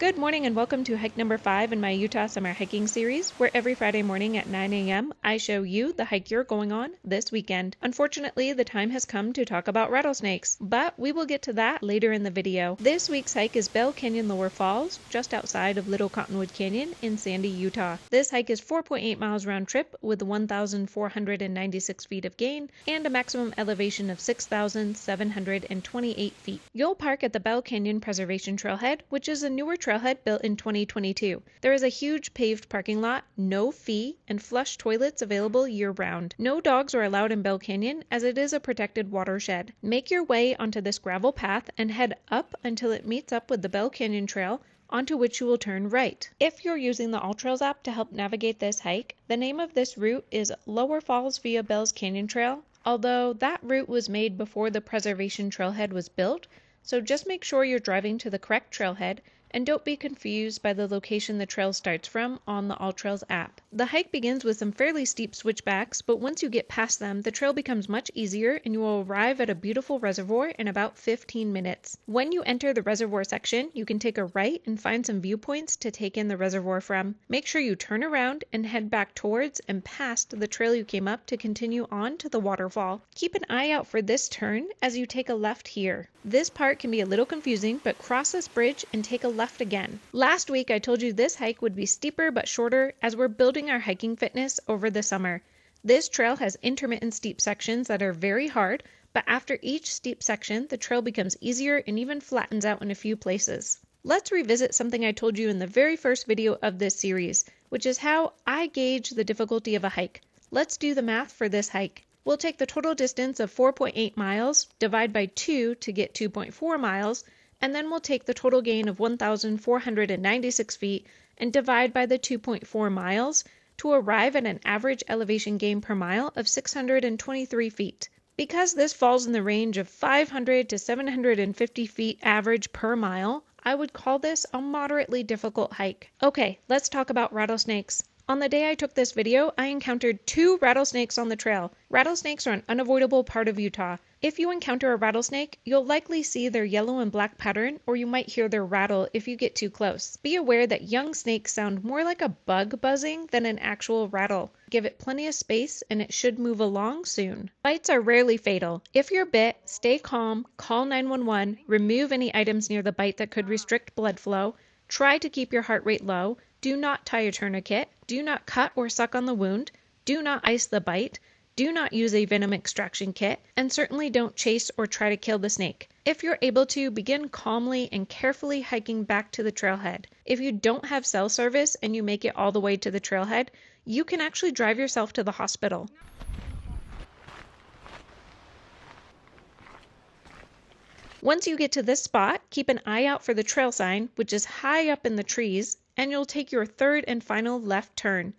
Good morning and welcome to hike number 5 in my Utah summer hiking series, where every Friday morning at 9 a.m. I show you the hike you're going on this weekend. Unfortunately, the time has come to talk about rattlesnakes, but we will get to that later in the video. This week's hike is Bell Canyon Lower Falls, just outside of Little Cottonwood Canyon in Sandy, Utah. This hike is 4.8 miles round trip with 1,496 feet of gain and a maximum elevation of 6,728 feet. You'll park at the Bell Canyon Preservation Trailhead, which is a newer trailhead built in 2022. There is a huge paved parking lot, no fee, and flush toilets available year-round. No dogs are allowed in Bell Canyon as it is a protected watershed. Make your way onto this gravel path and head up until it meets up with the Bell Canyon Trail, onto which you will turn right. If you're using the AllTrails app to help navigate this hike, the name of this route is Lower Falls via Bell's Canyon Trail, although that route was made before the Preservation Trailhead was built, so just make sure you're driving to the correct trailhead and don't be confused by the location the trail starts from on the AllTrails app. The hike begins with some fairly steep switchbacks, but once you get past them, the trail becomes much easier and you will arrive at a beautiful reservoir in about 15 minutes. When you enter the reservoir section, you can take a right and find some viewpoints to take in the reservoir from. Make sure you turn around and head back towards and past the trail you came up to continue on to the waterfall. Keep an eye out for this turn as you take a left here. This part can be a little confusing, but cross this bridge and take a left again. Last week I told you this hike would be steeper but shorter as we're building our hiking fitness over the summer. This trail has intermittent steep sections that are very hard, but after each steep section the trail becomes easier and even flattens out in a few places. Let's revisit something I told you in the very first video of this series, which is how I gauge the difficulty of a hike. Let's do the math for this hike. We'll take the total distance of 4.8 miles, divide by 2 to get 2.4 miles, and then we'll take the total gain of 1,496 feet and divide by the 2.4 miles to arrive at an average elevation gain per mile of 623 feet. Because this falls in the range of 500 to 750 feet average per mile, I would call this a moderately difficult hike. Okay, let's talk about rattlesnakes. On the day I took this video, I encountered 2 rattlesnakes on the trail. Rattlesnakes are an unavoidable part of Utah. If you encounter a rattlesnake, you'll likely see their yellow and black pattern, or you might hear their rattle if you get too close. Be aware that young snakes sound more like a bug buzzing than an actual rattle. Give it plenty of space and it should move along soon. Bites are rarely fatal. If you're bit, stay calm, call 911, remove any items near the bite that could restrict blood flow, try to keep your heart rate low, do not tie a tourniquet, do not cut or suck on the wound, do not ice the bite, do not use a venom extraction kit, and certainly don't chase or try to kill the snake. If you're able to, begin calmly and carefully hiking back to the trailhead. If you don't have cell service and you make it all the way to the trailhead, you can actually drive yourself to the hospital. Once you get to this spot, keep an eye out for the trail sign, which is high up in the trees, and you'll take your third and final left turn.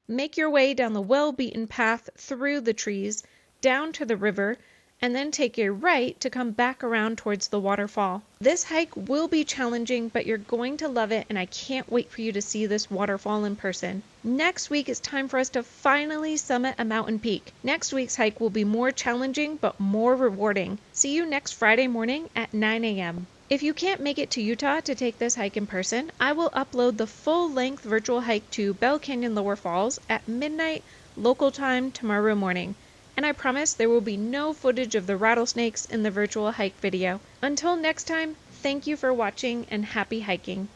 Make your way down the well-beaten path through the trees, down to the river, and then take a right to come back around towards the waterfall. This hike will be challenging, but you're going to love it, and I can't wait for you to see this waterfall in person. Next week it's time for us to finally summit a mountain peak. Next week's hike will be more challenging, but more rewarding. See you next Friday morning at 9 a.m. If you can't make it to Utah to take this hike in person, I will upload the full-length virtual hike to Bell Canyon Lower Falls at midnight local time tomorrow morning. And I promise there will be no footage of the rattlesnakes in the virtual hike video. Until next time, thank you for watching and happy hiking.